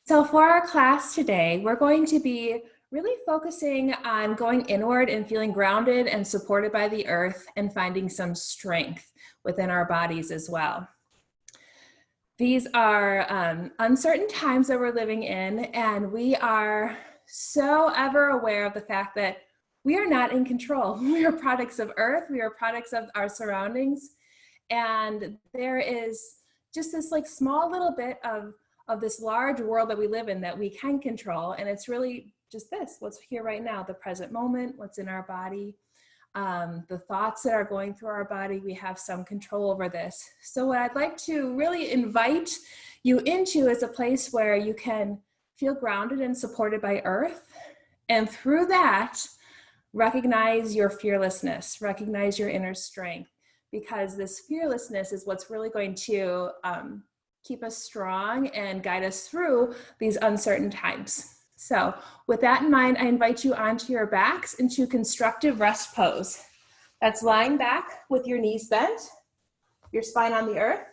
So for our class today, we're going to be really focusing on going inward and feeling grounded and supported by the earth and finding some strength within our bodies as well. These are uncertain times that we're living in, and we are so ever aware of the fact that we are not in control. We are products of earth, we are products of our surroundings, and there is just this like small little bit of this large world that we live in that we can control, and it's really just this, what's here right now, the present moment, what's in our body, the thoughts that are going through our body. We have some control over this. So what I'd like to really invite you into is a place where you can feel grounded and supported by earth, and through that, recognize your fearlessness, recognize your inner strength, because this fearlessness is what's really going to keep us strong and guide us through these uncertain times. So with that in mind, I invite you onto your backs into constructive rest pose. That's lying back with your knees bent, your spine on the earth.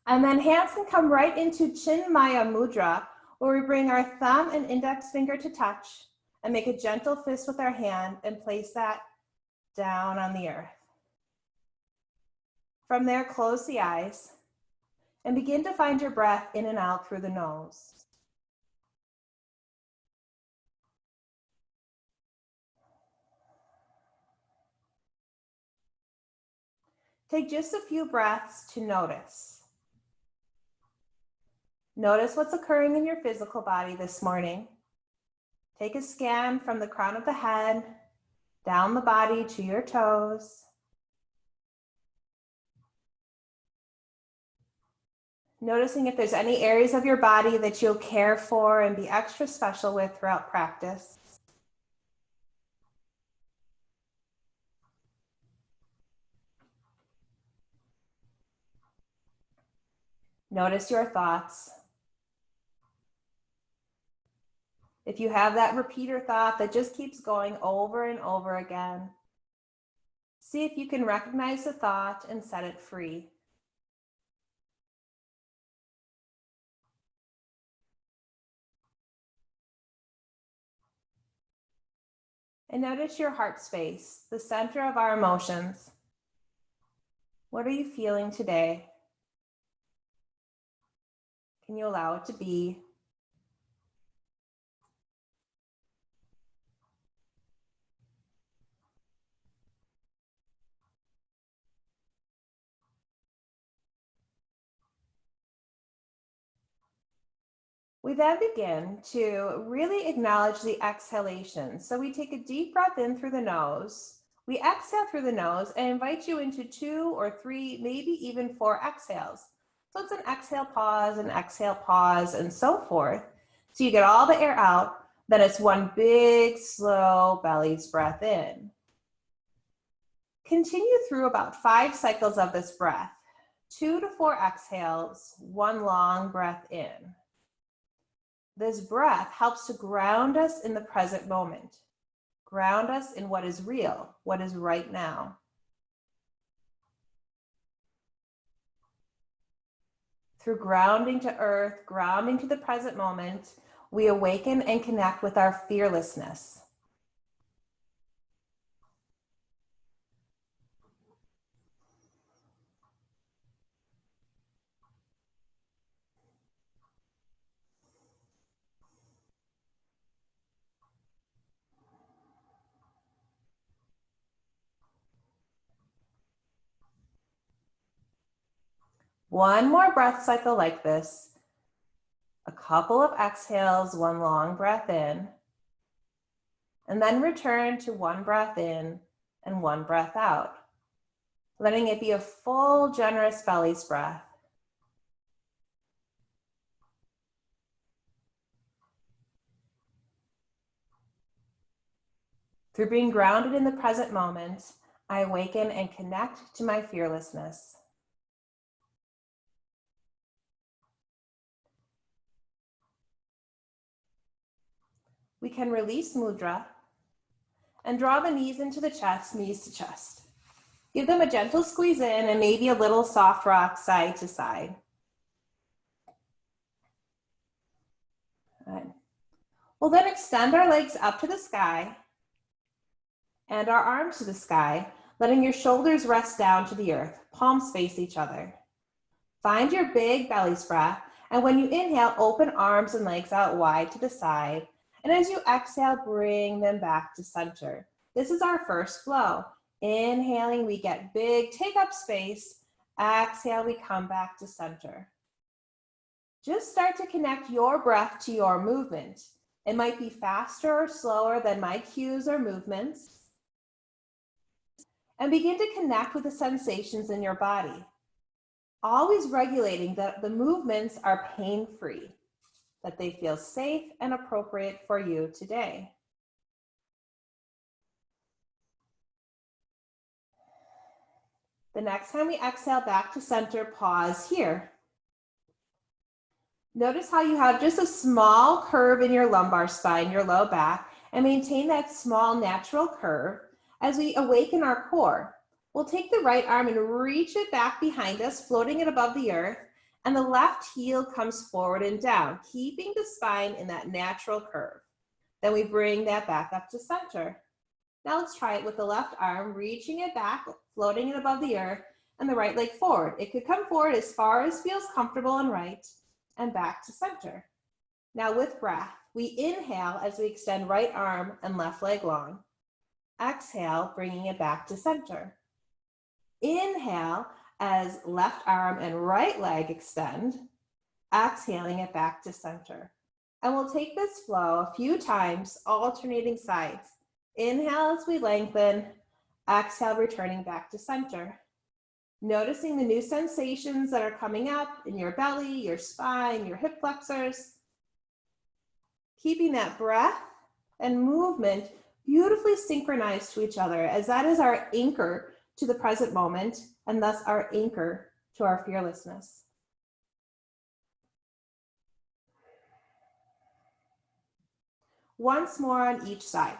And then hands can come right into Chinmaya Mudra, where we bring our thumb and index finger to touch and make a gentle fist with our hand and place that down on the earth. From there, close the eyes and begin to find your breath in and out through the nose. Take just a few breaths to notice. Notice what's occurring in your physical body this morning. Take a scan from the crown of the head, down the body to your toes. Noticing if there's any areas of your body that you'll care for and be extra special with throughout practice. Notice your thoughts. If you have that repeater thought that just keeps going over and over again, see if you can recognize the thought and set it free. And notice your heart space, the center of our emotions. What are you feeling today? Can you allow it to be? We then begin to really acknowledge the exhalation. So we take a deep breath in through the nose. We exhale through the nose and invite you into 2 or 3, maybe even 4 exhales. So it's an exhale, pause, and so forth. So you get all the air out, then it's one big, slow belly's breath in. Continue through about 5 cycles of this breath, 2 to 4 exhales, 1 long breath in. This breath helps to ground us in the present moment, ground us in what is real, what is right now. Through grounding to earth, grounding to the present moment, we awaken and connect with our fearlessness. One more breath cycle like this. A couple of exhales, 1 long breath in, and then return to 1 breath in and 1 breath out, letting it be a full, generous belly's breath. Through being grounded in the present moment, I awaken and connect to my fearlessness. We can release mudra and draw the knees into the chest, knees to chest. Give them a gentle squeeze in and maybe a little soft rock side to side. We'll then extend our legs up to the sky and our arms to the sky, letting your shoulders rest down to the earth, palms face each other. Find your big belly spread, and when you inhale, open arms and legs out wide to the side. And as you exhale, bring them back to center. This is our first flow. Inhaling, we get big, take up space. Exhale, we come back to center. Just start to connect your breath to your movement. It might be faster or slower than my cues or movements. And begin to connect with the sensations in your body. Always regulating that the movements are pain-free, that they feel safe and appropriate for you today. The next time we exhale back to center, pause here. Notice how you have just a small curve in your lumbar spine, your low back, and maintain that small natural curve as we awaken our core. We'll take the right arm and reach it back behind us, floating it above the earth, and the left heel comes forward and down, keeping the spine in that natural curve. Then we bring that back up to center. Now let's try it with the left arm, reaching it back, floating it above the earth, and the right leg forward. It could come forward as far as feels comfortable and right, and back to center. Now with breath, we inhale as we extend right arm and left leg long. Exhale, bringing it back to center. Inhale as left arm and right leg extend, exhaling it back to center. And we'll take this flow a few times, alternating sides. Inhale as we lengthen, exhale, returning back to center. Noticing the new sensations that are coming up in your belly, your spine, your hip flexors. Keeping that breath and movement beautifully synchronized to each other, as that is our anchor to the present moment, and thus our anchor to our fearlessness. Once more on each side.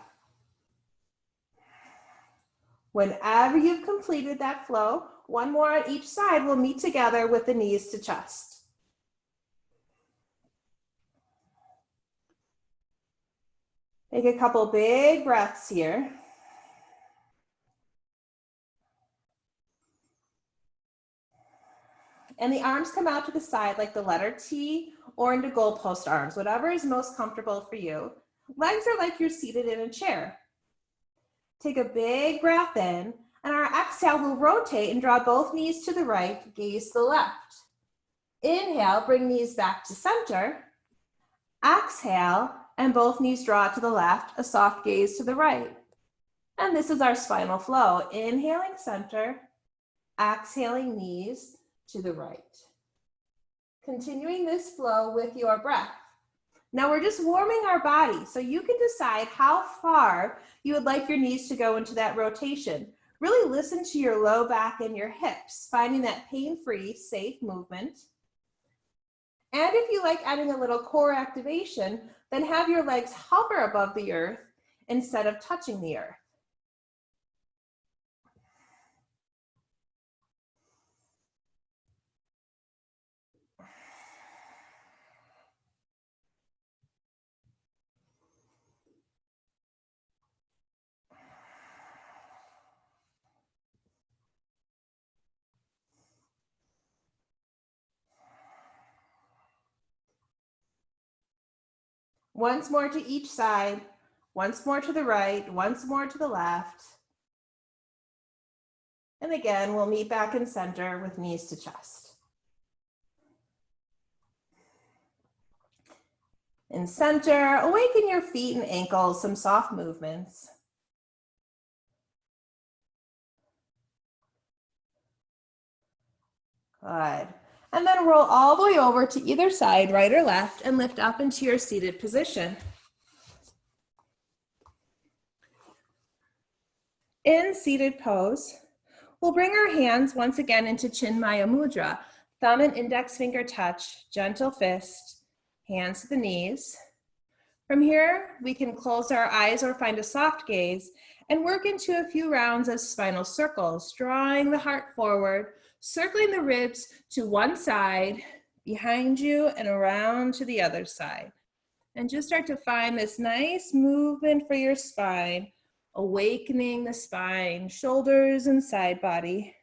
Whenever you've completed that flow, one more on each side, we'll meet together with the knees to chest. Take a couple big breaths here. And the arms come out to the side like the letter T or into goalpost arms, whatever is most comfortable for you. Legs are like you're seated in a chair. Take a big breath in, and our exhale will rotate and draw both knees to the right, gaze to the left. Inhale, bring knees back to center. Exhale, and both knees draw to the left, a soft gaze to the right. And this is our spinal flow. Inhaling center, exhaling knees to the right. Continuing this flow with your breath. Now we're just warming our body, so you can decide how far you would like your knees to go into that rotation. Really listen to your low back and your hips, finding that pain-free, safe movement. And if you like adding a little core activation, then have your legs hover above the earth instead of touching the earth. Once more to each side, once more to the right, once more to the left. And again, we'll meet back in center with knees to chest. In center, awaken your feet and ankles, some soft movements. Good. And then roll all the way over to either side, right or left, and lift up into your seated position. In seated pose, we'll bring our hands once again into Chinmaya Mudra. Thumb and index finger touch, gentle fist, hands to the knees. From here, we can close our eyes or find a soft gaze and work into a few rounds of spinal circles, drawing the heart forward, circling the ribs to one side, behind you, and around to the other side. And just start to find this nice movement for your spine, awakening the spine, shoulders and side body.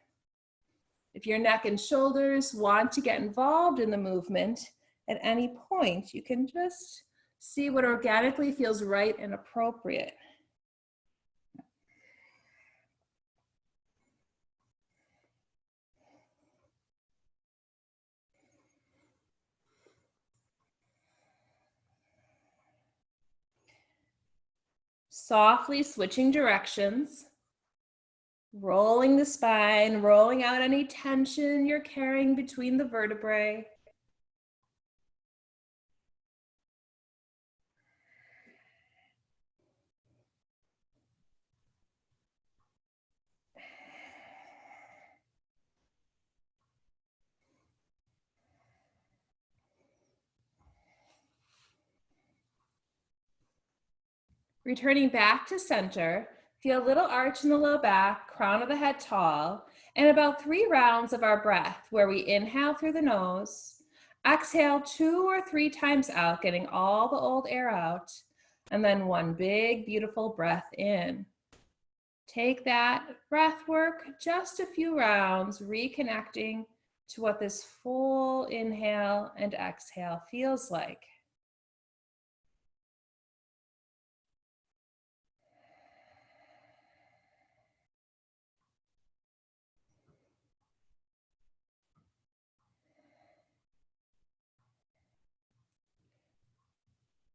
If your neck and shoulders want to get involved in the movement at any point, you can just see what organically feels right and appropriate. Softly switching directions, rolling the spine, rolling out any tension you're carrying between the vertebrae. Returning back to center, feel a little arch in the low back, crown of the head tall, and about 3 rounds of our breath where we inhale through the nose, exhale 2 or 3 times out, getting all the old air out, and then 1 big, beautiful breath in. Take that breath work, just a few rounds, reconnecting to what this full inhale and exhale feels like.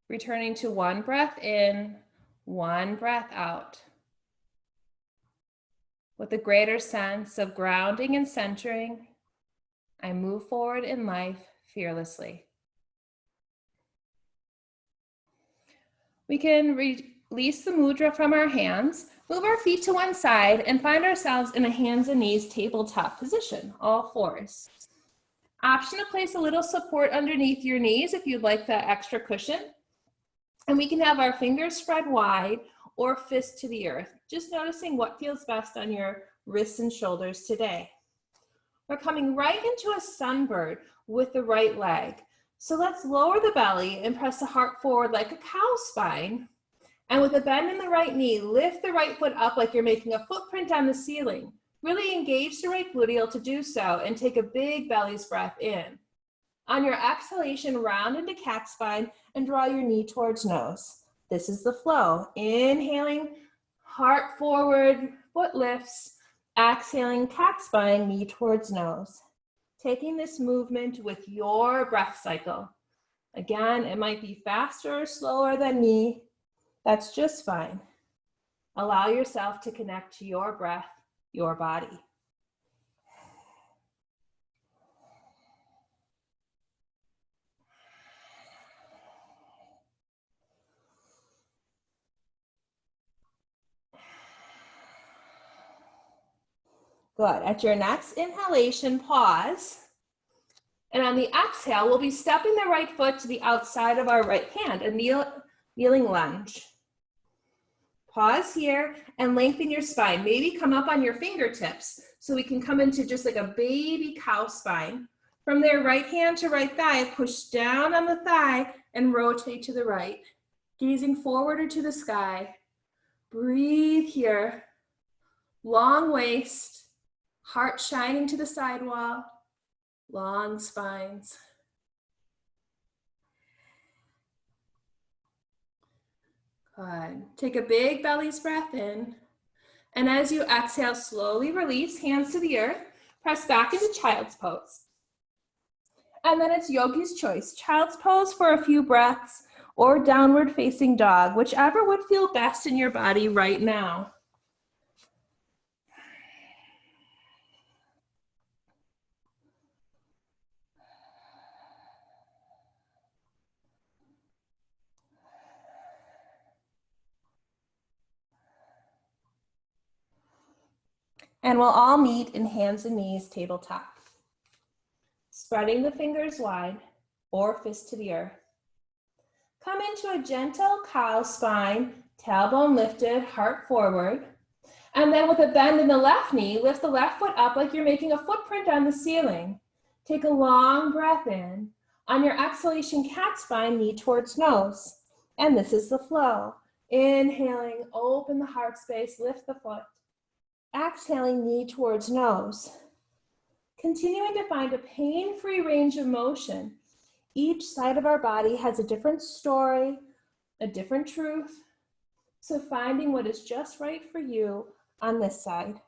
Returning to 1 breath in, 1 breath out. With a greater sense of grounding and centering, I move forward in life fearlessly. We can release the mudra from our hands, move our feet to one side, and find ourselves in a hands and knees tabletop position, all fours. Option to place a little support underneath your knees if you'd like that extra cushion. And we can have our fingers spread wide or fist to the earth, just noticing what feels best on your wrists and shoulders today. We're coming right into a sunbird with the right leg. So let's lower the belly and press the heart forward like a cow spine. And with a bend in the right knee, lift the right foot up like you're making a footprint on the ceiling. Really engage the right gluteal to do so and take a big belly's breath in. On your exhalation, round into cat spine and draw your knee towards nose. This is the flow. Inhaling, heart forward, foot lifts. Exhaling, cat spine, knee towards nose. Taking this movement with your breath cycle. Again, it might be faster or slower than me. That's just fine. Allow yourself to connect to your breath, your body. Good. At your next inhalation, pause. And on the exhale, we'll be stepping the right foot to the outside of our right hand, a kneeling lunge. Pause here and lengthen your spine. Maybe come up on your fingertips so we can come into just like a baby cow spine. From there, right hand to right thigh, push down on the thigh and rotate to the right. Gazing forward or to the sky. Breathe here. Long waist, heart shining to the sidewall, long spines. Good. Take a big belly's breath in. And as you exhale, slowly release, hands to the earth, press back into child's pose. And then it's yogi's choice, child's pose for a few breaths or downward facing dog, whichever would feel best in your body right now. And we'll all meet in hands and knees tabletop. Spreading the fingers wide or fist to the earth. Come into a gentle cow spine, tailbone lifted, heart forward. And then with a bend in the left knee, lift the left foot up like you're making a footprint on the ceiling. Take a long breath in. On your exhalation, cat spine, knee towards nose. And this is the flow. Inhaling, open the heart space, lift the foot. Exhaling, knee towards nose. Continuing to find a pain-free range of motion. Each side of our body has a different story, a different truth. So finding what is just right for you on this side.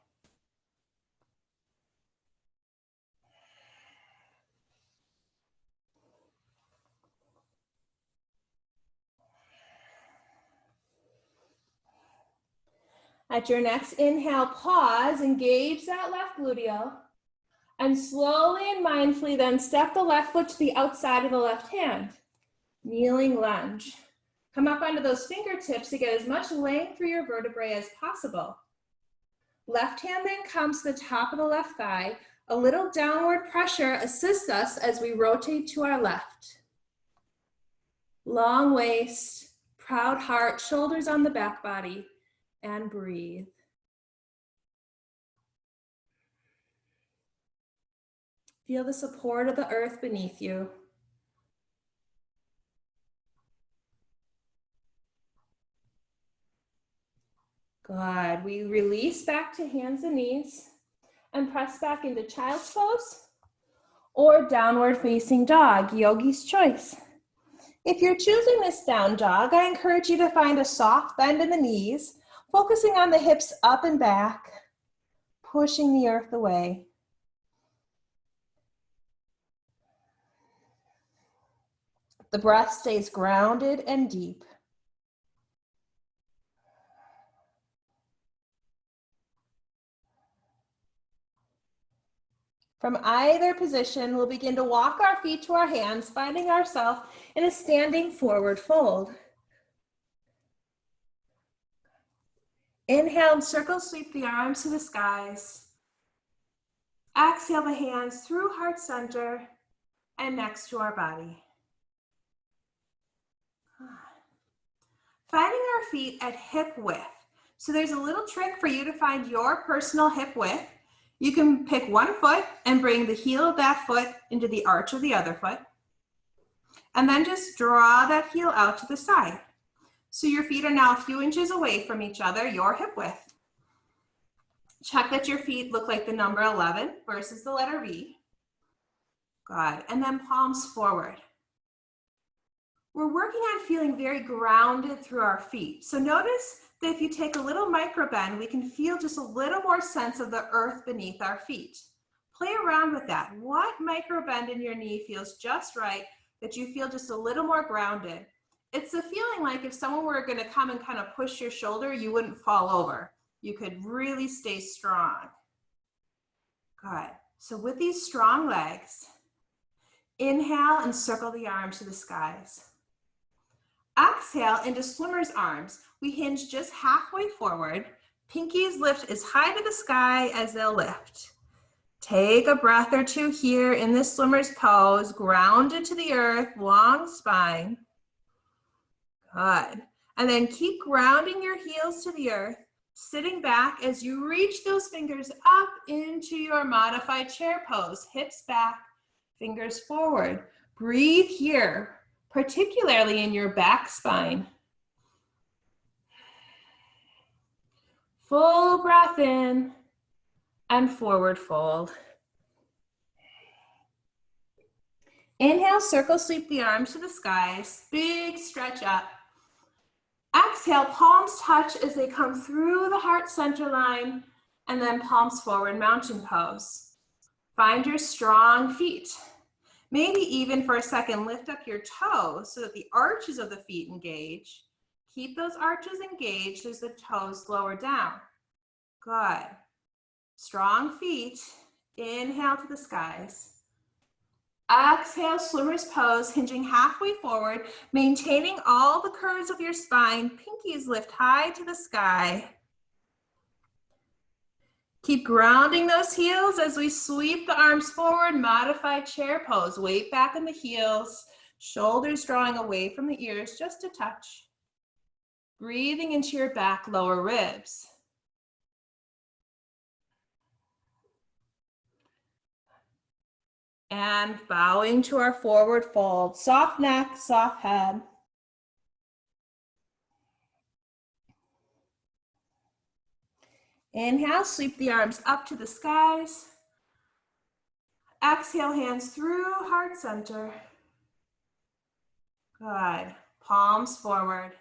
At your next inhale, pause, engage that left gluteal, and slowly and mindfully then step the left foot to the outside of the left hand. Kneeling lunge. Come up onto those fingertips to get as much length through your vertebrae as possible. Left hand then comes to the top of the left thigh. A little downward pressure assists us as we rotate to our left. Long waist, proud heart, shoulders on the back body, and breathe. Feel the support of the earth beneath you. Good. We release back to hands and knees and press back into child's pose or downward facing dog, yogi's choice. If you're choosing this down dog, I encourage you to find a soft bend in the knees, focusing on the hips up and back, pushing the earth away. The breath stays grounded and deep. From either position, we'll begin to walk our feet to our hands, finding ourselves in a standing forward fold. Inhale and circle sweep the arms to the skies. Exhale the hands through heart center and next to our body. Finding our feet at hip width. So there's a little trick for you to find your personal hip width. You can pick one foot and bring the heel of that foot into the arch of the other foot. And then just draw that heel out to the side. So your feet are now a few inches away from each other, your hip width. Check that your feet look like the number 11 versus the letter V. Good. And then palms forward. We're working on feeling very grounded through our feet. So notice that if you take a little micro bend, we can feel just a little more sense of the earth beneath our feet. Play around with that. What micro bend in your knee feels just right, that you feel just a little more grounded? It's a feeling like if someone were going to come and kind of push your shoulder, you wouldn't fall over. You could really stay strong. Good. So with these strong legs, inhale and circle the arms to the skies. Exhale into swimmer's arms. We hinge just halfway forward. Pinkies lift as high to the sky as they'll lift. Take a breath or two here in this swimmer's pose, grounded to the earth, long spine. Good. And then keep grounding your heels to the earth, sitting back as you reach those fingers up into your modified chair pose. Hips back, fingers forward. Breathe here, particularly in your back spine. Full breath in and forward fold. Inhale, circle sweep the arms to the skies. Big stretch up. Exhale, palms touch as they come through the heart center line, and then palms forward, mountain pose. Find your strong feet. Maybe even for a second, lift up your toes so that the arches of the feet engage. Keep those arches engaged as the toes lower down. Good. Strong feet. Inhale to the skies. Exhale, swimmer's pose, hinging halfway forward, maintaining all the curves of your spine. Pinkies lift high to the sky. Keep grounding those heels as we sweep the arms forward, modified chair pose. Weight back in the heels, shoulders drawing away from the ears just a touch. Breathing into your back, lower ribs. And bowing to our forward fold. Soft neck, soft head. Inhale, sweep the arms up to the skies. Exhale, hands through heart center. Good. Palms forward.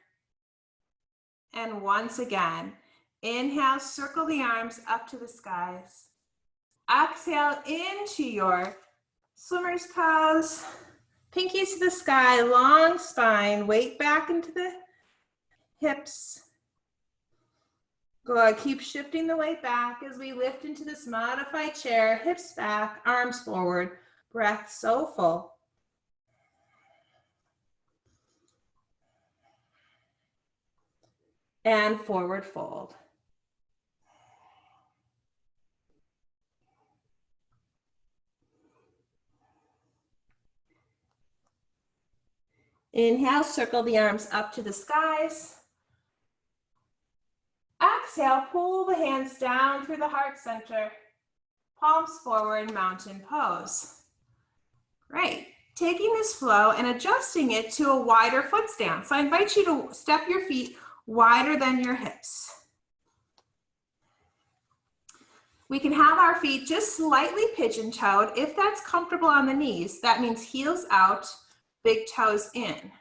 And once again, inhale, circle the arms up to the skies. Exhale into your swimmer's pose. Pinkies to the sky, long spine, weight back into the hips. Good, keep shifting the weight back as we lift into this modified chair, hips back, arms forward, breath so full. And forward fold. Inhale, circle the arms up to the skies. Exhale, pull the hands down through the heart center. Palms forward, mountain pose. Great. Taking this flow and adjusting it to a wider foot stance. So I invite you to step your feet wider than your hips. We can have our feet just slightly pigeon-toed. If that's comfortable on the knees, that means heels out, big toes in.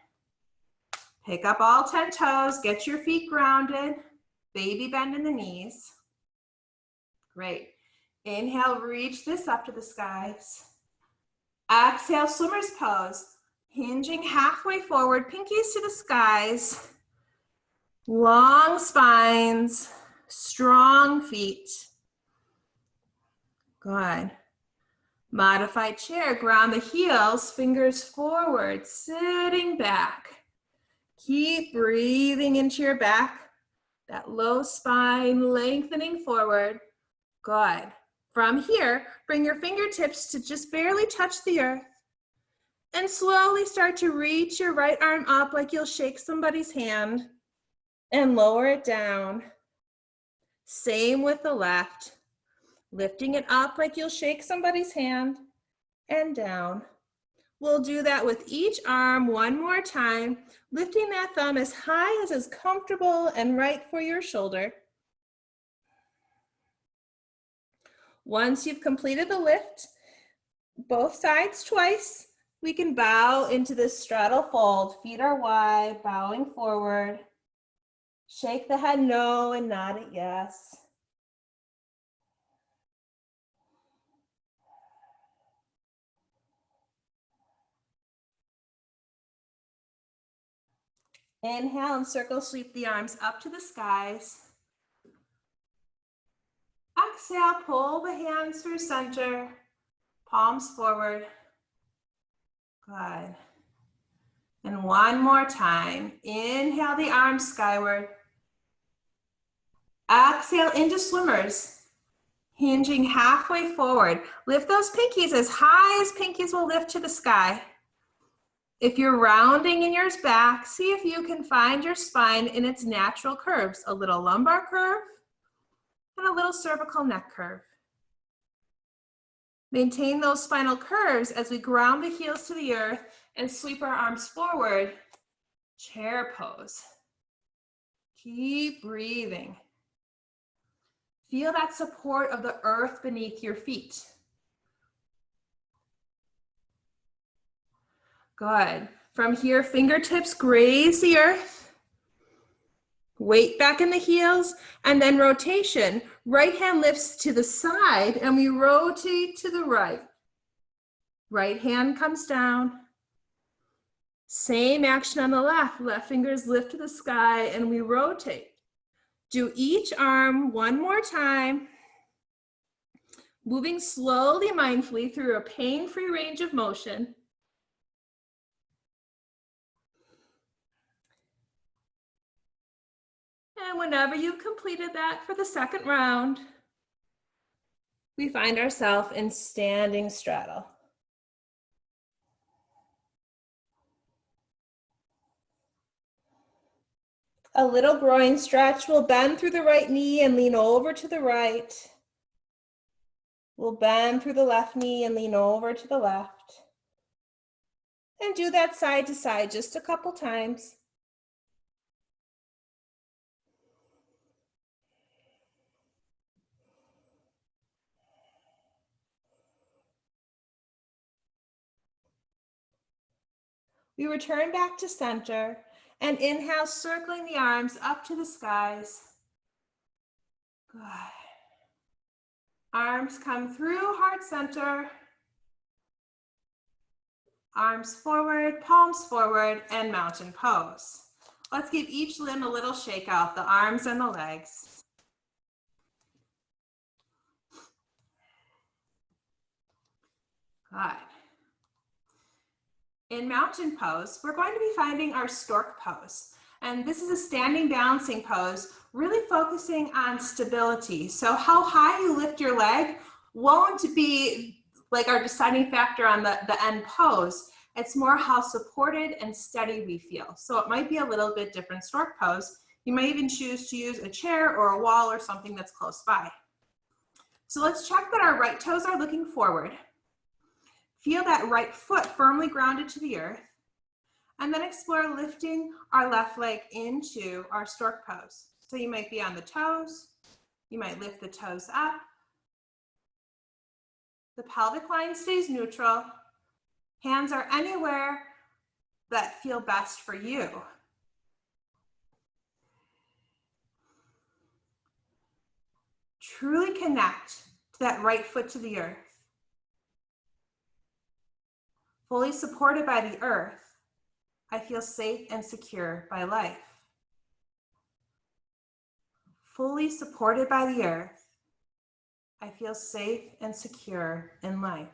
Pick up all 10 toes, get your feet grounded, baby bend in the knees. Great. Inhale, reach this up to the skies. Exhale, swimmer's pose. Hinging halfway forward, pinkies to the skies. Long spines, strong feet. Good. Modified chair, ground the heels, fingers forward, sitting back. Keep breathing into your back, that low spine lengthening forward. Good. From here, bring your fingertips to just barely touch the earth and slowly start to reach your right arm up like you'll shake somebody's hand and lower it down. Same with the left. Lifting it up like you'll shake somebody's hand and down. We'll do that with each arm one more time, lifting that thumb as high as is comfortable and right for your shoulder. Once you've completed the lift, both sides twice, we can bow into this straddle fold. Feet are wide, bowing forward. Shake the head no and nod it yes. Inhale and circle sweep the arms up to the skies. Exhale, pull the hands through center, palms forward. Good. And one more time. Inhale the arms skyward. Exhale into swimmers. Hinging halfway forward. Lift those pinkies as high as pinkies will lift to the sky. If you're rounding in your back, see if you can find your spine in its natural curves. A little lumbar curve and a little cervical neck curve. Maintain those spinal curves as we ground the heels to the earth and sweep our arms forward. Chair pose. Keep breathing. Feel that support of the earth beneath your feet. Good. From here, fingertips graze the earth. Weight back in the heels, and then rotation. Right hand lifts to the side, and we rotate to the right. Right hand comes down. Same action on the left. Left fingers lift to the sky, and we rotate. Do each arm one more time. Moving slowly, mindfully through a pain-free range of motion. And whenever you've completed that for the second round, we find ourselves in standing straddle. A little groin stretch. We'll bend through the right knee and lean over to the right. We'll bend through the left knee and lean over to the left. And do that side to side just a couple times. We return back to center and inhale, circling the arms up to the skies. Good. Arms come through heart center. Arms forward, palms forward, and mountain pose. Let's give each limb a little shake out, the arms and the legs. Good. In mountain pose, we're going to be finding our stork pose. And this is a standing balancing pose, really focusing on stability. So how high you lift your leg won't be like our deciding factor on the end pose. It's more how supported and steady we feel. So it might be a little bit different stork pose. You might even choose to use a chair or a wall or something that's close by. So let's check that our right toes are looking forward. Feel that right foot firmly grounded to the earth, and then explore lifting our left leg into our stork pose. So you might be on the toes, you might lift the toes up. The pelvic line stays neutral. Hands are anywhere that feel best for you. Truly connect to that right foot to the earth. Fully supported by the earth, I feel safe and secure by life. Fully supported by the earth, I feel safe and secure in life.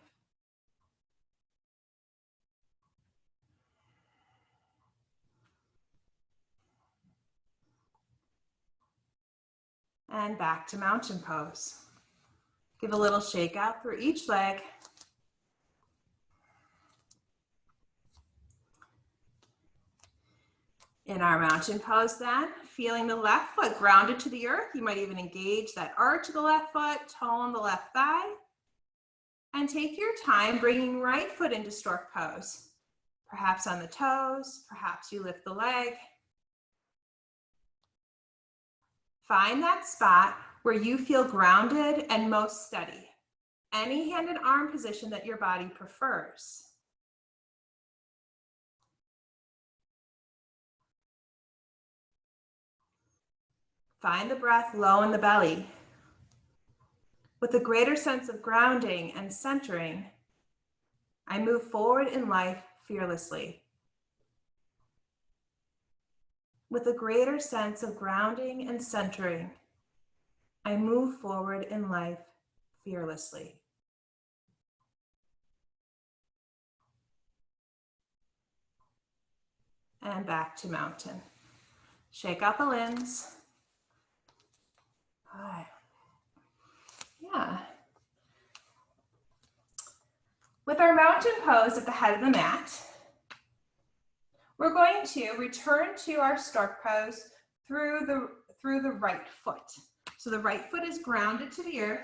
And back to mountain pose. Give a little shake out through each leg. In our mountain pose then, feeling the left foot grounded to the earth. You might even engage that arch of the left foot, tone the left thigh. And take your time bringing right foot into stork pose. Perhaps on the toes, perhaps you lift the leg. Find that spot where you feel grounded and most steady. Any hand and arm position that your body prefers. Find the breath low in the belly. With a greater sense of grounding and centering, I move forward in life fearlessly. With a greater sense of grounding and centering, I move forward in life fearlessly. And back to mountain. Shake out the limbs. Good. Yeah. With our mountain pose at the head of the mat, we're going to return to our stork pose through the right foot. So the right foot is grounded to the earth,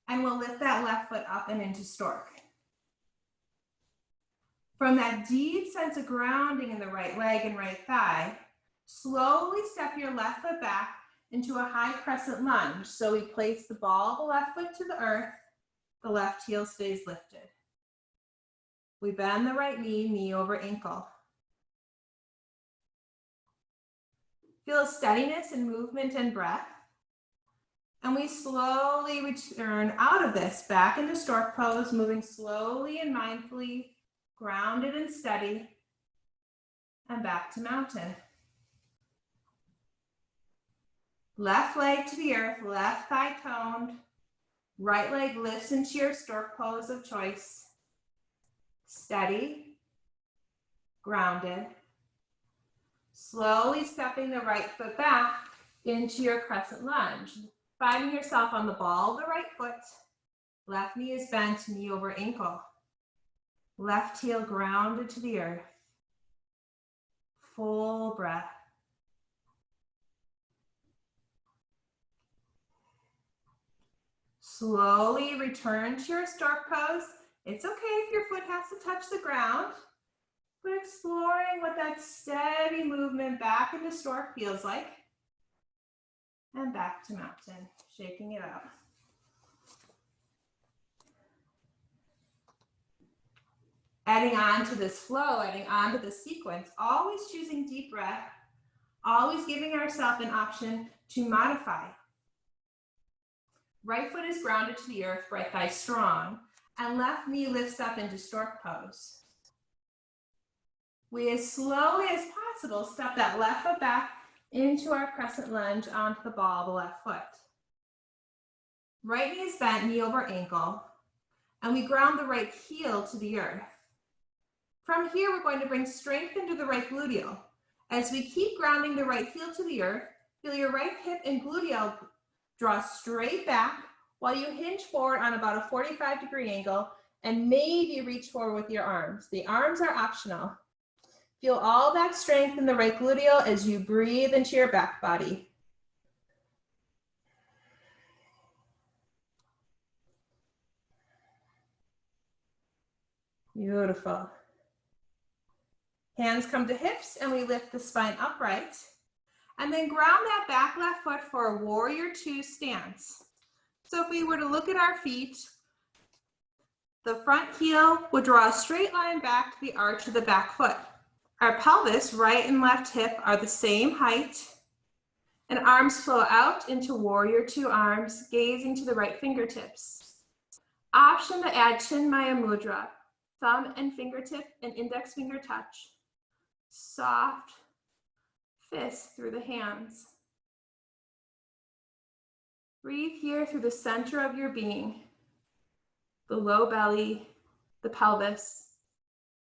and we'll lift that left foot up and into stork. From that deep sense of grounding in the right leg and right thigh, slowly step your left foot back into a high crescent lunge. So we place the ball of the left foot to the earth, the left heel stays lifted. We bend the right knee, knee over ankle. Feel a steadiness in movement and breath. And we slowly return out of this back into stork pose, moving slowly and mindfully, grounded and steady, and back to mountain. Left leg to the earth, left thigh toned, right leg lifts into your stork pose of choice. Steady, grounded. Slowly stepping the right foot back into your crescent lunge. Finding yourself on the ball of the right foot. Left knee is bent, knee over ankle. Left heel grounded to the earth. Full breath. Slowly return to your stork pose. It's okay if your foot has to touch the ground, but exploring what that steady movement back into stork feels like. And back to mountain, shaking it out. Adding on to this flow, adding on to the sequence, always choosing deep breath, always giving ourselves an option to modify. Right foot is grounded to the earth, right thigh strong, and left knee lifts up into stork pose. We, as slowly as possible, step that left foot back into our crescent lunge onto the ball of the left foot. Right knee is bent, knee over ankle, and we ground the right heel to the earth. From here, we're going to bring strength into the right gluteal. As we keep grounding the right heel to the earth, feel your right hip and gluteal draw straight back while you hinge forward on about a 45-degree angle and maybe reach forward with your arms. The arms are optional. Feel all that strength in the right gluteal as you breathe into your back body. Beautiful. Hands come to hips and we lift the spine upright. And then ground that back left foot for a warrior two stance. So if we were to look at our feet, the front heel would draw a straight line back to the arch of the back foot. Our pelvis, right and left hip, are the same height. And arms flow out into warrior two arms, gazing to the right fingertips. Option to add Chinmaya Mudra, thumb and fingertip and index finger touch. Soft fist through the hands. Breathe here through the center of your being, the low belly, the pelvis.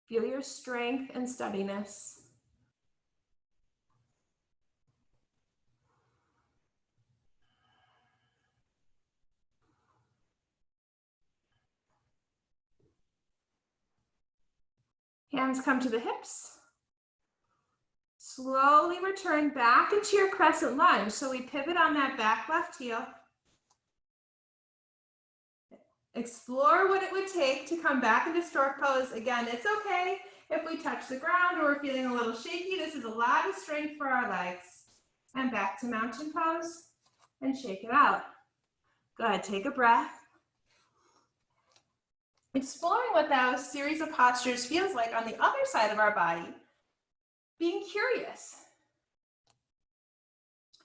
Feel your strength and steadiness. Hands come to the hips. Slowly return back into your crescent lunge. So we pivot on that back left heel. Explore what it would take to come back into stork pose. Again, it's okay if we touch the ground or we're feeling a little shaky. This is a lot of strength for our legs. And back to mountain pose and shake it out. Go ahead, take a breath. Exploring what that series of postures feels like on the other side of our body. Being curious.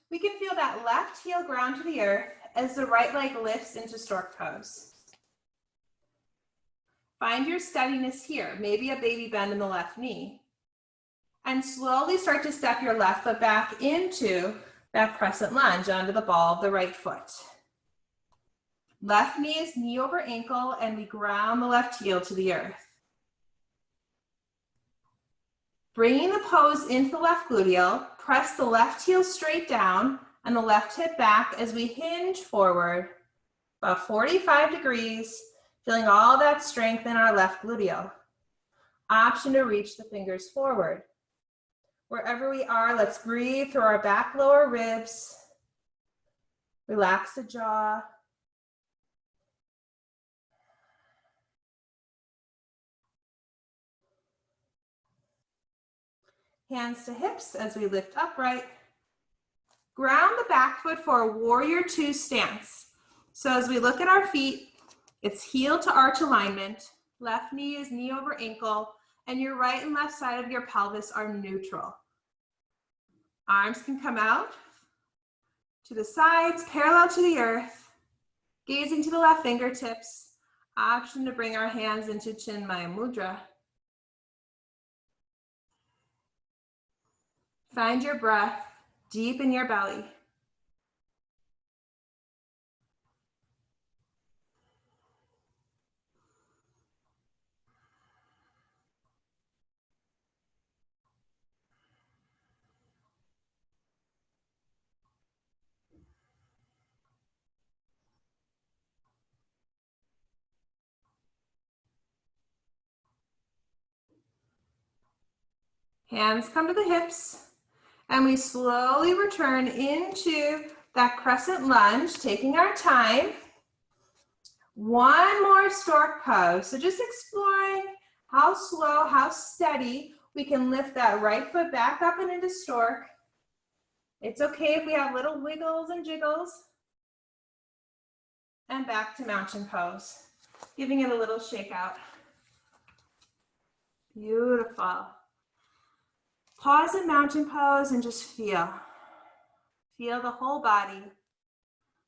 We can feel that left heel ground to the earth as the right leg lifts into stork pose. Find your steadiness here, maybe a baby bend in the left knee. And slowly start to step your left foot back into that crescent lunge onto the ball of the right foot. Left knee is knee over ankle and we ground the left heel to the earth. Bringing the pose into the left gluteal, press the left heel straight down and the left hip back as we hinge forward about 45 degrees, feeling all that strength in our left gluteal. Option to reach the fingers forward. Wherever we are, let's breathe through our back lower ribs. Relax the jaw. Hands to hips as we lift upright. Ground the back foot for a warrior two stance. So as we look at our feet, it's heel to arch alignment. Left knee is knee over ankle, and your right and left side of your pelvis are neutral. Arms can come out to the sides, parallel to the earth, gazing to the left fingertips. Option to bring our hands into Chinmaya Mudra. Find your breath deep in your belly. Hands come to the hips. And we slowly return into that crescent lunge, taking our time. One more stork pose. So just exploring how slow, how steady we can lift that right foot back up and into stork. It's okay if we have little wiggles and jiggles. And back to mountain pose, giving it a little shake out. Beautiful. Pause in mountain pose and just feel. Feel the whole body.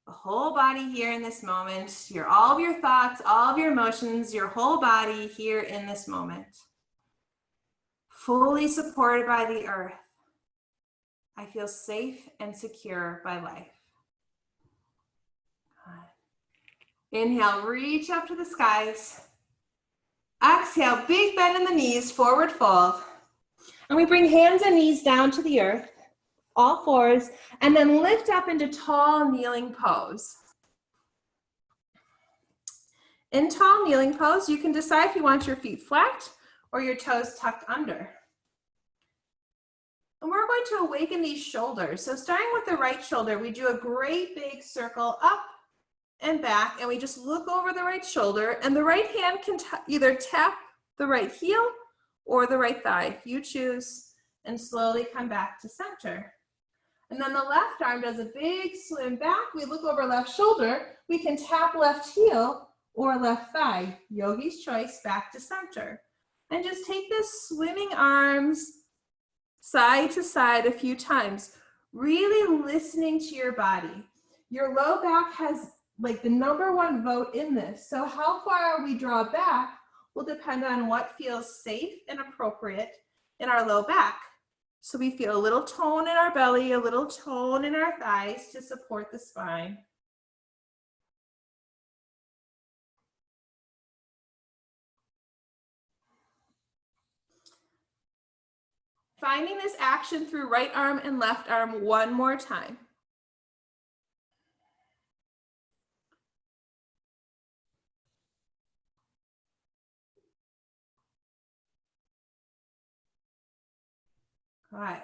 The whole body here in this moment. All of your thoughts, all of your emotions, your whole body here in this moment. Fully supported by the earth. I feel safe and secure by life. Inhale, reach up to the skies. Exhale, big bend in the knees, forward fold. And we bring hands and knees down to the earth, all fours, and then lift up into tall kneeling pose. In tall kneeling pose, you can decide if you want your feet flat or your toes tucked under. And we're going to awaken these shoulders. So starting with the right shoulder, we do a great big circle up and back, and we just look over the right shoulder, and the right hand can either tap the right heel or the right thigh. You choose, and slowly come back to center. And then the left arm does a big swim back. We look over left shoulder. We can tap left heel or left thigh. Yogi's choice, back to center. And just take this swimming arms side to side a few times, really listening to your body. Your low back has like the #1 vote in this. So how far we draw back will depend on what feels safe and appropriate in our low back. So we feel a little tone in our belly, a little tone in our thighs to support the spine. Finding this action through right arm and left arm one more time. All right.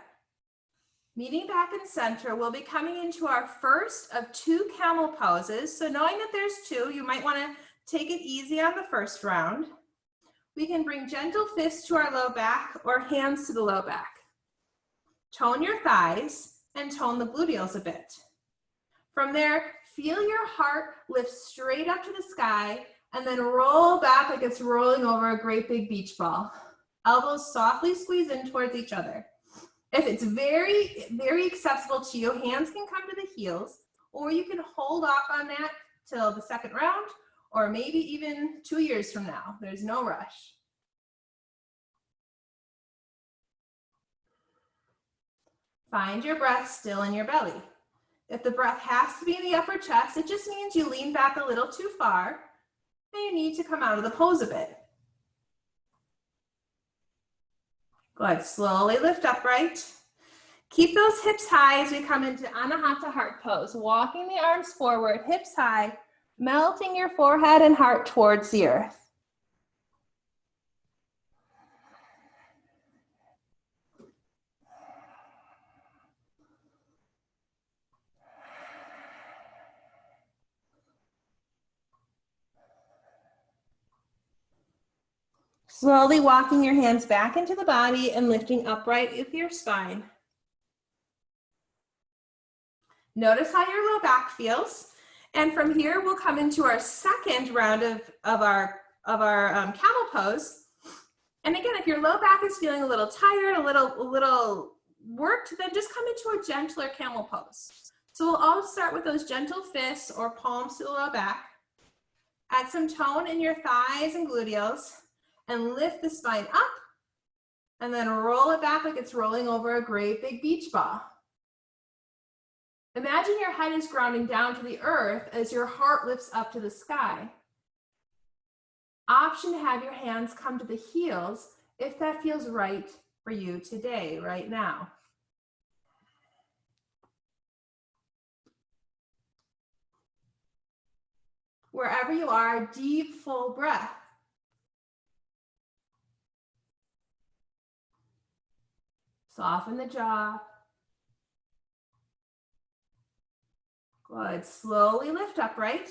Meeting back in center, we'll be coming into our first of 2 camel poses. So knowing that there's 2, you might want to take it easy on the first round. We can bring gentle fists to our low back or hands to the low back. Tone your thighs and tone the gluteals a bit. From there, feel your heart lift straight up to the sky and then roll back like it's rolling over a great big beach ball. Elbows softly squeeze in towards each other. If it's very, very accessible to you, hands can come to the heels, or you can hold off on that till the second round, or maybe even 2 years from now. There's no rush. Find your breath still in your belly. If the breath has to be in the upper chest, it just means you lean back a little too far, and you need to come out of the pose a bit. Good, slowly lift upright. Keep those hips high as we come into Anahata Heart Pose. Walking the arms forward, hips high, melting your forehead and heart towards the earth. Slowly walking your hands back into the body and lifting upright with your spine. Notice how your low back feels. And from here, we'll come into our second round of our camel pose. And again, if your low back is feeling a little tired, a little worked, then just come into a gentler camel pose. So we'll all start with those gentle fists or palms to the low back. Add some tone in your thighs and gluteals and lift the spine up and then roll it back like it's rolling over a great big beach ball. Imagine your head is grounding down to the earth as your heart lifts up to the sky. Option to have your hands come to the heels if that feels right for you today, right now. Wherever you are, deep, full breath. Soften the jaw. Good, slowly lift upright.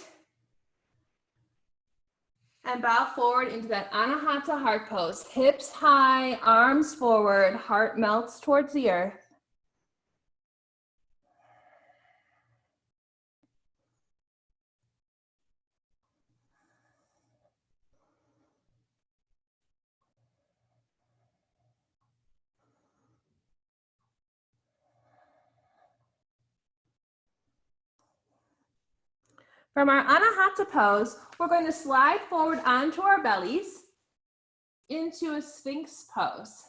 And bow forward into that Anahata heart pose. Hips high, arms forward, heart melts towards the earth. From our Anahata pose, we're going to slide forward onto our bellies into a Sphinx pose.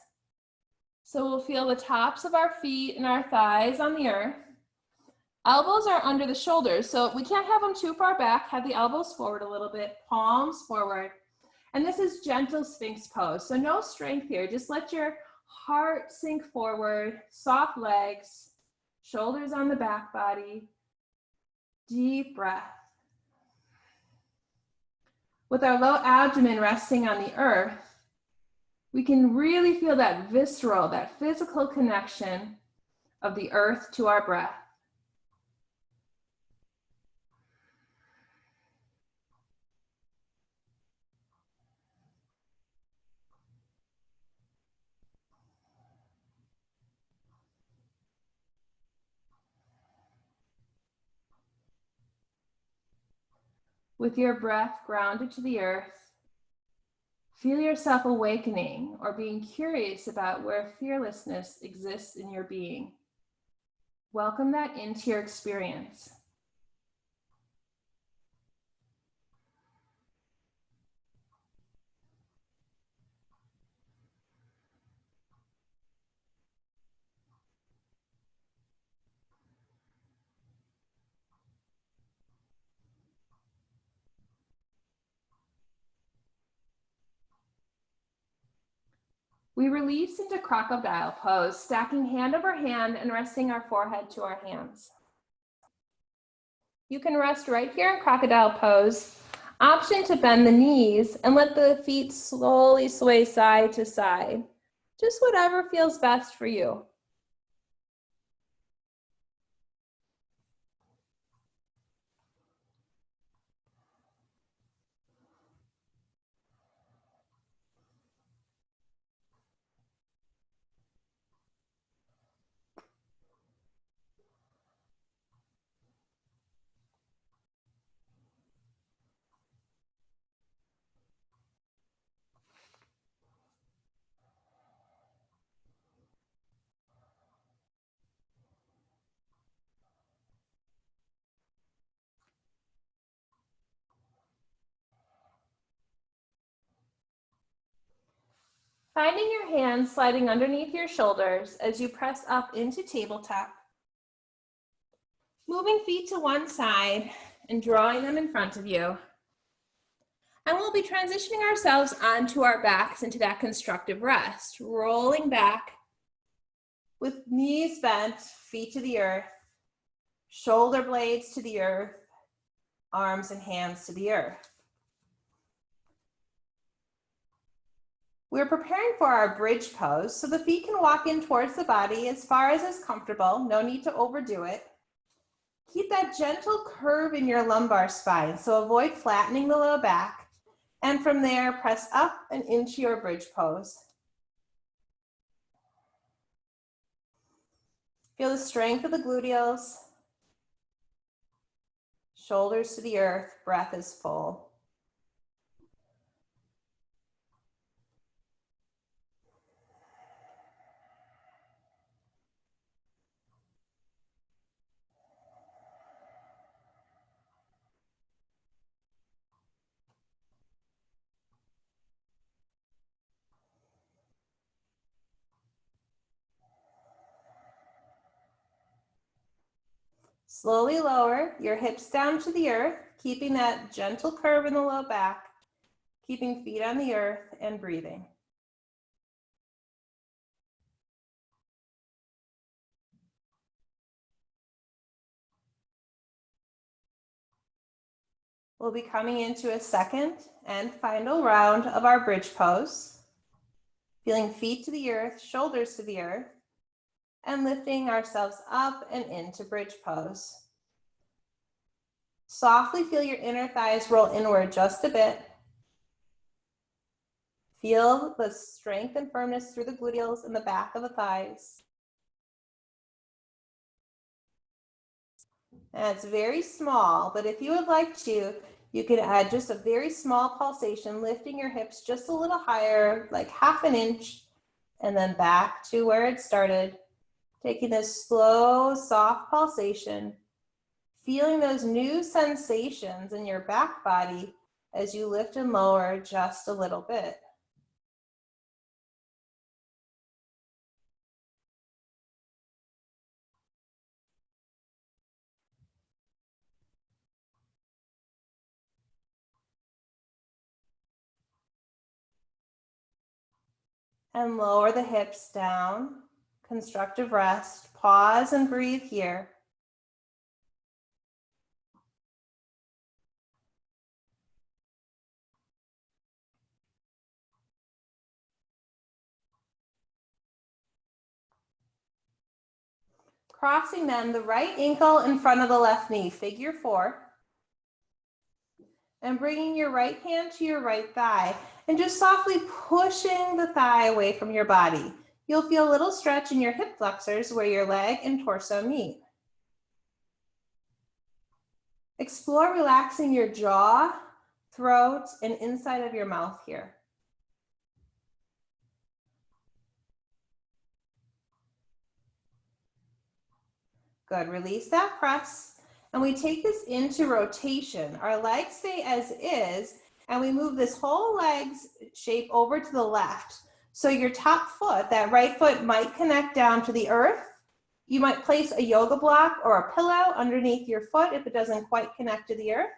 So we'll feel the tops of our feet and our thighs on the earth. Elbows are under the shoulders, so we can't have them too far back. Have the elbows forward a little bit, palms forward. And this is gentle Sphinx pose, so no strength here. Just let your heart sink forward, soft legs, shoulders on the back body. Deep breath. With our low abdomen resting on the earth, we can really feel that visceral, that physical connection of the earth to our breath. With your breath grounded to the earth, feel yourself awakening or being curious about where fearlessness exists in your being. Welcome that into your experience. We release into crocodile pose, stacking hand over hand and resting our forehead to our hands. You can rest right here in crocodile pose. Option to bend the knees and let the feet slowly sway side to side. Just whatever feels best for you. Finding your hands sliding underneath your shoulders as you press up into tabletop. Moving feet to one side and drawing them in front of you. And we'll be transitioning ourselves onto our backs into that constructive rest, rolling back with knees bent, feet to the earth, shoulder blades to the earth, arms and hands to the earth. We're preparing for our bridge pose, so the feet can walk in towards the body as far as is comfortable. No need to overdo it. Keep that gentle curve in your lumbar spine, so avoid flattening the low back. And from there, press up and into your bridge pose. Feel the strength of the gluteals. Shoulders to the earth, breath is full. Slowly lower your hips down to the earth, keeping that gentle curve in the low back, keeping feet on the earth and breathing. We'll be coming into a second and final round of our bridge pose, feeling feet to the earth, shoulders to the earth, and lifting ourselves up and into bridge pose. Softly feel your inner thighs roll inward just a bit. Feel the strength and firmness through the gluteals and the back of the thighs. And it's very small, but if you would like to, you can add just a very small pulsation, lifting your hips just a little higher, like ½ an inch, and then back to where it started. Taking this slow, soft pulsation, feeling those new sensations in your back body as you lift and lower just a little bit. And lower the hips down. Constructive rest. Pause and breathe here. Crossing then the right ankle in front of the left knee, figure 4. And bringing your right hand to your right thigh and just softly pushing the thigh away from your body. You'll feel a little stretch in your hip flexors where your leg and torso meet. Explore relaxing your jaw, throat, and inside of your mouth here. Good, release that press. And we take this into rotation. Our legs stay as is, and we move this whole leg's shape over to the left. So your top foot, that right foot, might connect down to the earth. You might place a yoga block or a pillow underneath your foot if it doesn't quite connect to the earth.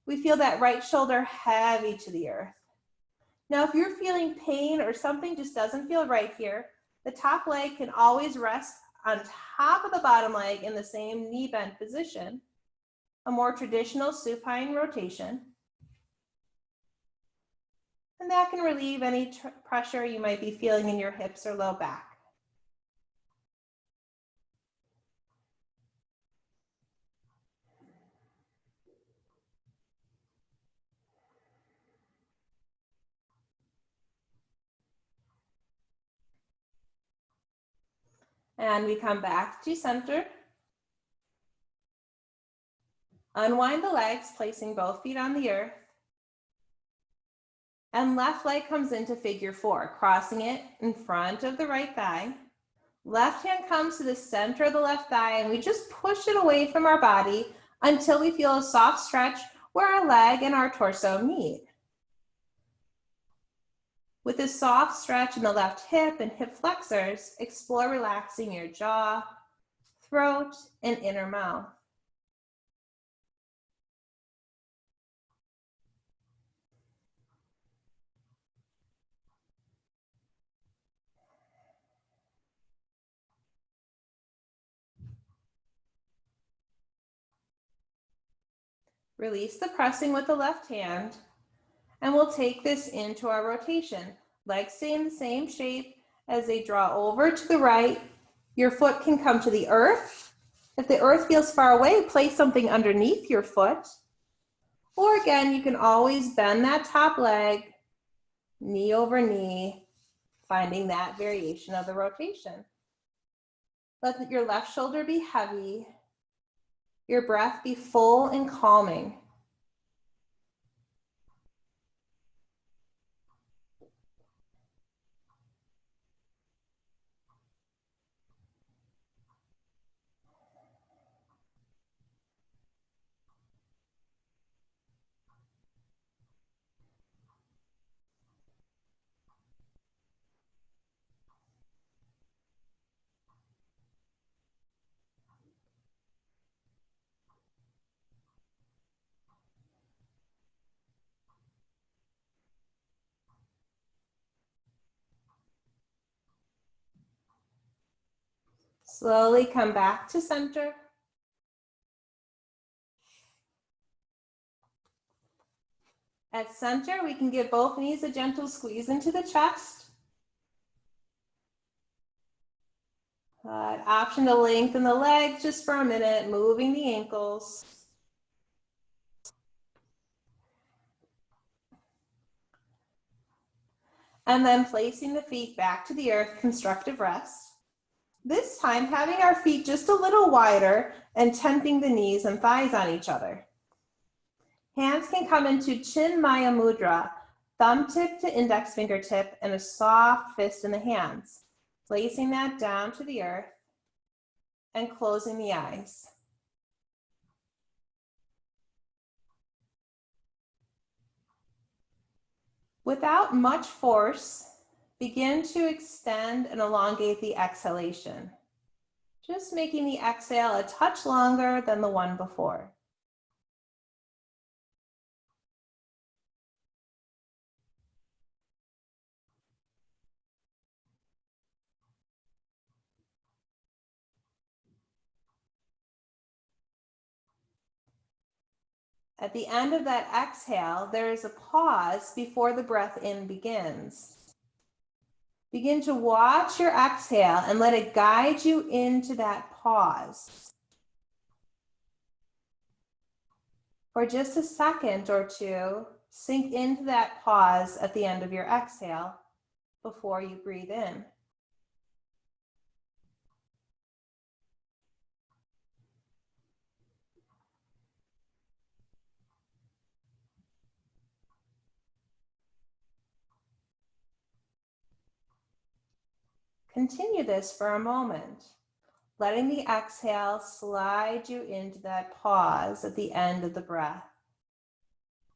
We feel that right shoulder heavy to the earth. Now, if you're feeling pain or something just doesn't feel right here, the top leg can always rest on top of the bottom leg in the same knee bent position, a more traditional supine rotation. And that can relieve any pressure you might be feeling in your hips or low back. And we come back to center. Unwind the legs, placing both feet on the earth. And left leg comes into figure 4, crossing it in front of the right thigh. Left hand comes to the center of the left thigh, and we just push it away from our body until we feel a soft stretch where our leg and our torso meet. With a soft stretch in the left hip and hip flexors, explore relaxing your jaw, throat, and inner mouth. Release the pressing with the left hand, and we'll take this into our rotation. Legs stay in the same shape as they draw over to the right. Your foot can come to the earth. If the earth feels far away, place something underneath your foot. Or again, you can always bend that top leg, knee over knee, finding that variation of the rotation. Let your left shoulder be heavy, your breath be full and calming. Slowly come back to center. At center, we can give both knees a gentle squeeze into the chest. Option to lengthen the legs just for a minute, moving the ankles. And then placing the feet back to the earth, constructive rest. This time, having our feet just a little wider and tenting the knees and thighs on each other. Hands can come into Chinmaya Mudra, thumb tip to index fingertip, and a soft fist in the hands. Placing that down to the earth and closing the eyes. Without much force, begin to extend and elongate the exhalation, just making the exhale a touch longer than the one before. At the end of that exhale, there is a pause before the breath in begins. Begin to watch your exhale and let it guide you into that pause. For just a second or two, sink into that pause at the end of your exhale before you breathe in. Continue this for a moment, letting the exhale slide you into that pause at the end of the breath.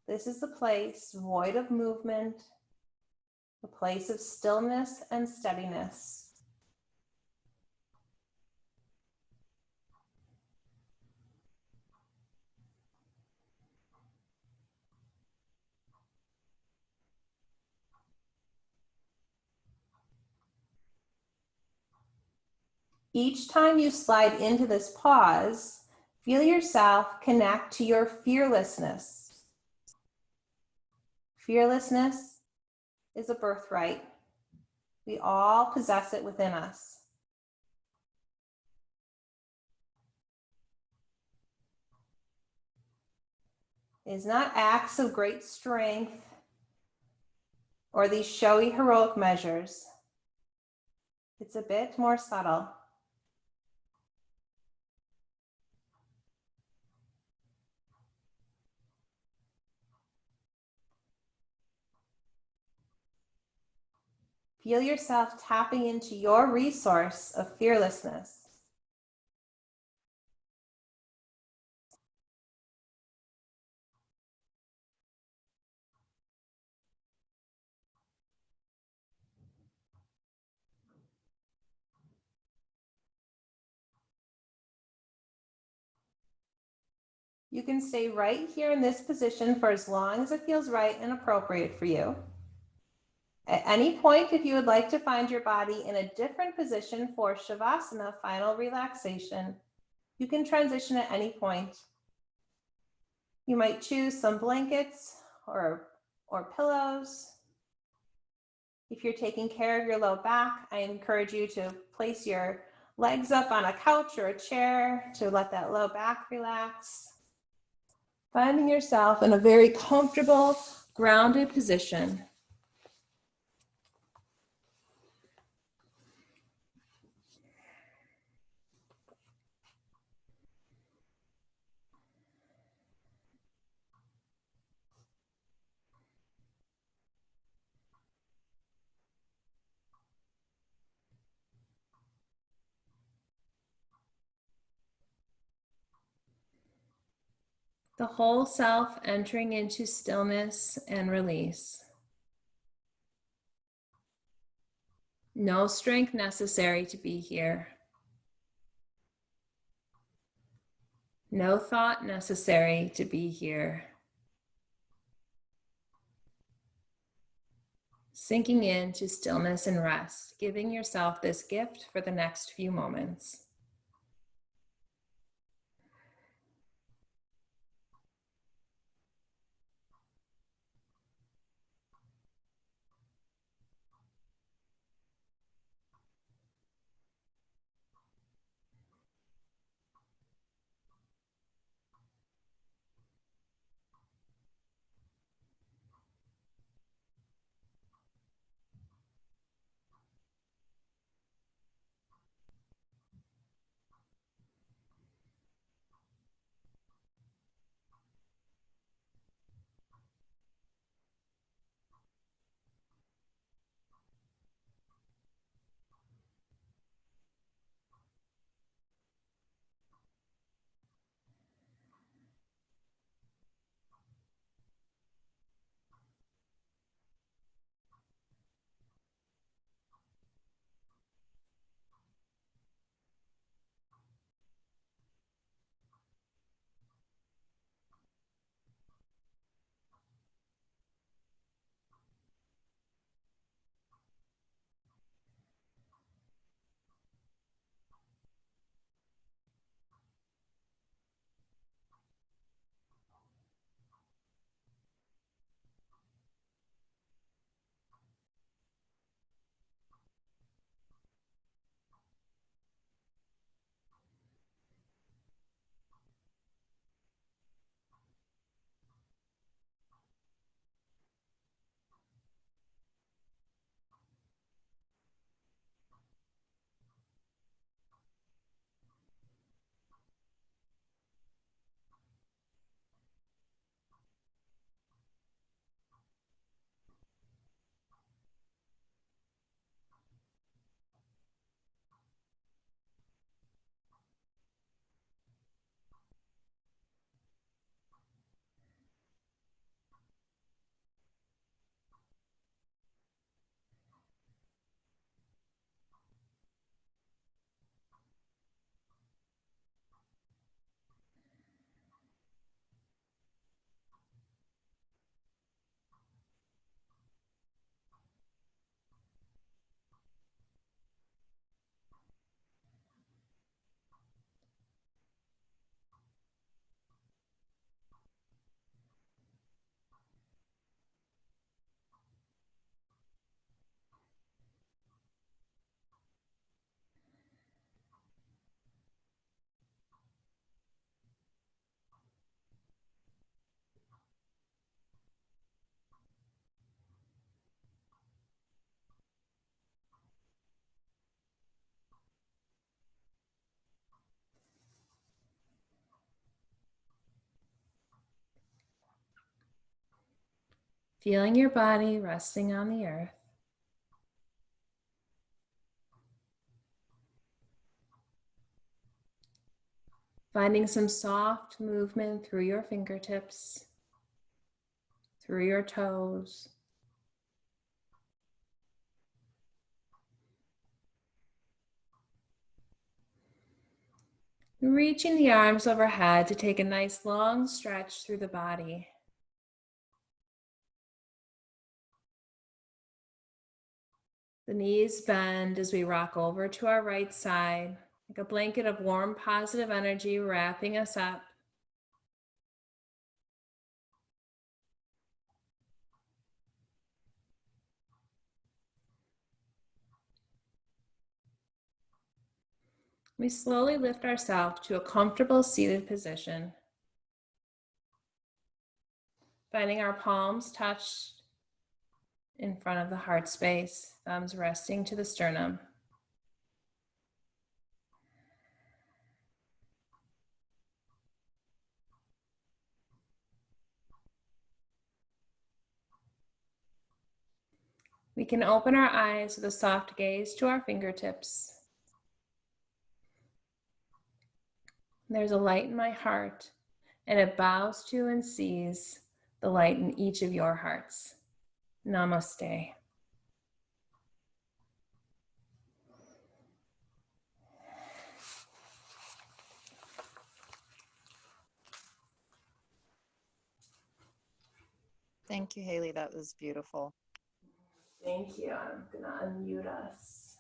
This is the place void of movement, the place of stillness and steadiness. Each time you slide into this pause, feel yourself connect to your fearlessness. Fearlessness is a birthright. We all possess it within us. It is not acts of great strength or these showy heroic measures. It's a bit more subtle. Feel yourself tapping into your resource of fearlessness. You can stay right here in this position for as long as it feels right and appropriate for you. At any point, if you would like to find your body in a different position for Shavasana, final relaxation, you can transition at any point. You might choose some blankets or pillows. If you're taking care of your low back, I encourage you to place your legs up on a couch or a chair to let that low back relax. Finding yourself in a very comfortable, grounded position. The whole self entering into stillness and release. No strength necessary to be here. No thought necessary to be here. Sinking into stillness and rest, giving yourself this gift for the next few moments. feeling your body resting on the earth. Finding some soft movement through your fingertips, through your toes. Reaching the arms overhead to take a nice long stretch through the body. The knees bend as we rock over to our right side, like a blanket of warm, positive energy wrapping us up. We slowly lift ourselves to a comfortable seated position, finding our palms touched in front of the heart space, thumbs resting to the sternum. We can open our eyes with a soft gaze to our fingertips. There's a light in my heart, and it bows to and sees the light in each of your hearts. Namaste. Thank you, Haley. That was beautiful. Thank you. I'm going to unmute us.